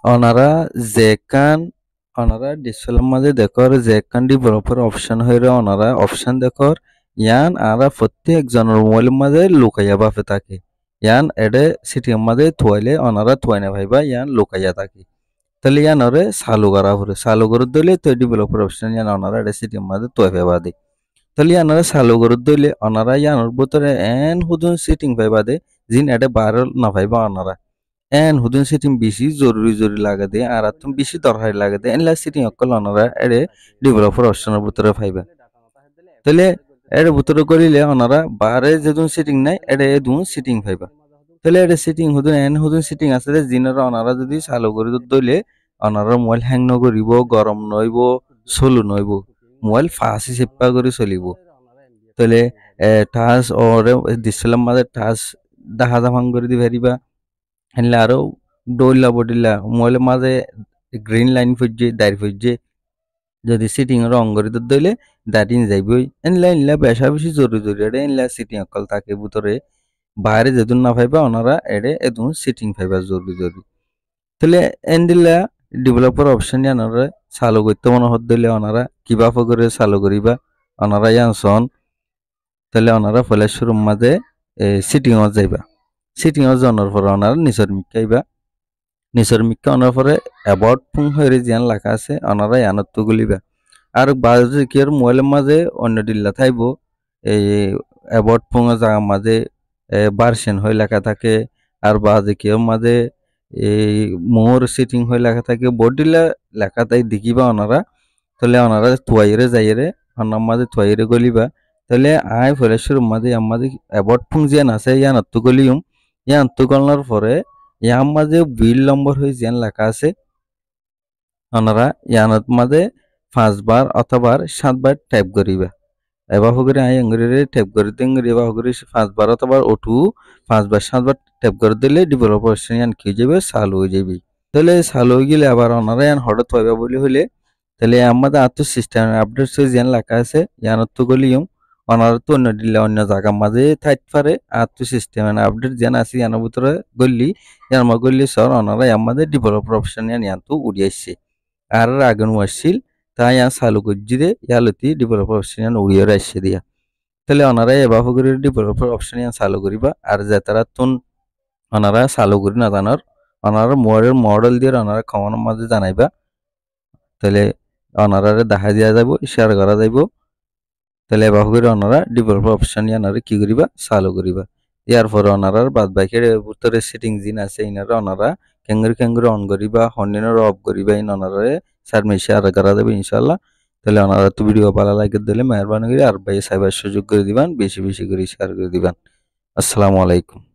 ওনারা যেখান ওনারা ডিসপ্লের মাঝে দেখর যেখান ডেভেলপার অপশন হইরে ওনারা অপশন দেখর ইয়ান আরা প্রত্যেকজনের মোবাইলের মাঝে লুকাইয়া বাপে থাকে ইয়ান এডে সিটির মাঝে থুয়াইলে ওনারা থুয়াইনা ভাইবা ইয়ান লুকাইয়া থাকে তাহলে ইয়ান ওরে চালু করা পড়ে চালু করে দিলে তো ডেভেলপার অপশন ইয়ান ওনারা এডে সিটির মাঝে থুয়াই ফেবা দে তাহলে ইয়ানারা চালু করে দিলে ওনারা ইয়ানোর ভিতরে এন হুদুন সিটিং পাইবা দে জিন এডে বার না পাইবা ওনারা এন হুদুন সিটিং বেশি জরুরি লাগে দে আর তুমি বেশি দরকারি লাগে দে এনলা সিটিং অকল ওনারা এডে ডেভেলপার অপশনের ভিতরে পাইবা তাহলে এর ভিতরে করিলে ওনারা বারে যেদুন সিটিং নাই এডে এদুন সিটিং পাইবা তাহলে এডে সিটিং হুদুন এন হুদুন সিটিং আছে যে জিনারা ওনারা যদি চালু করে দিলে ওনারা মোবাইল হ্যাং নকরিব গরম নইব চলু নইব মোবাইল ফাঁসি চেপা করে চলিব তাহলে টাচ ওরে ডিসপ্লের মাঝে টাচ দাহা দাফাং করে দি পারিবা হেনলে আরো ডইলা বডিলা মোবাইলের মাঝে গ্রিন লাইন ফুজছে দাঁড়ি ফুজছে যদি সিটিং রং করে দিলে দাঁড়িয়ে যাইবই এনলা এনলা বেশা বেশি জরুরি এডে এনলা সিটিং অকল থাকে ভিতরে বাইরে যেদুন না পাইবা ওনারা এডে এদুন সিটিং পাইবা জরুরি তাহলে এন্ডিলা ডেভেলপার অপশন ওনারা চালু করতে মনে হত দিলে ওনারা কিবা করে চালু করিবা ওনারা ইয়ানসন তাহলে ওনারা ফলে শুরুর মাঝে সিটিংত যাইবা সিটিংত যাওয়ার পরে ওনারা নিচর মিকাইবা নিচর মিকা ওনার পরে অ্যাবাউট ফুং হয়ে জিয়ান লেখা আছে ওনারা ইয়ানত গুলিবা আর বাজে কি আর মোবাইলের মাঝে অন্য ডিল্লা থাইব এই অ্যাবাউট ফুং জায়গার মাঝে ভার্সন হয়ে লেখা থাকে আর বাজে কি মাঝে এই মোর সিটিং হয়ে লেখা থাকে বডিলা লেখা তাই দেখিবা ওনারা তাহলে ওনারা থুয়াইরে যাইরে ওনার মাঝে থুয়াইরে গলিবা তাহলে আই ফরেশ্বর মাঝে আমাদের অ্যাবাউট ফুং জিয়ান আছে ইয়ান অত্তু গলিউম ইয়ান অত্তু গলনার পরে ইয়ার মাঝে বিল নম্বর হয়ে জিয়ান লেখা আছে ওনারা ইয়ানত মাঝে 5 বার অথবা 7 বার টাইপ করিবা এবার হগরে আই আঙ্গুরে টাইপ করে দিন এবার হগরে 5 বার অথবা ওটু 5 বার 7 বার টাইপ করে দিলে ডেভেলপার অপশন ইয়ান কি যাবে চালু হয়ে যাবে তাহলে চালু হয়ে গেলে আবার ওনারা ইয়ান হঠাৎ হইবা বলে হইলে তাহলে আমাদের আত্ম সিস্টেম আপডেট হয়ে জিয়ান লেখা আছে ইয়ানত তো গলিউম ওনারা তো অন্য দিলে অন্য জায়গার মাঝে থাকতে পারে আত্ম সিস্টেম আপডেট যেন আছে ইয়ানোর ভিতরে গল্লি ইয়ার মা গল্লি সর ওনারা আমাদের ডেভেলপার অপশন ইয়ান তো উড়ি আসছে আর আগুন আসছিল তাই ইয়ান চালু করছি দে ইয়ালতি ডেভেলপার অপশন ইয়ান উড়িয়ে আসছে দিয়া তাহলে ওনারা এবার করে ডেভেলপার অপশন ইয়ান চালু করিবা আর যে তারা তুন ওনারা চালু করি না জানার ওনারা মডেল দিয়ে ওনারা কমানোর মাঝে জানাইবা তাহলে ওনারা দেখা দিয়া যাব শেয়ার করা যাইব তাহলে এবার করে ওনারা ডেভেলপার অপশন ইয়ানারে কি করিবা চালু করিবা ইয়ার পরে ওনারার বাদ বাকি ভিতরে সেটিং জিন আছে ইনারা ওনারা কেঙ্গুরি অন করিবা হন্ডিনের অফ করিবা ইন ওনারে সাবমিট শেয়ার করা যাবে ইনশাআল্লাহ তাহলে ওনারা তো ভিডিও ভালো লাগে দিলে মেহরবানি করে আর ভাই সাইবার সুযোগ করে দিবেন বেশি বেশি করে শেয়ার করে দিবেন আসসালামু আলাইকুম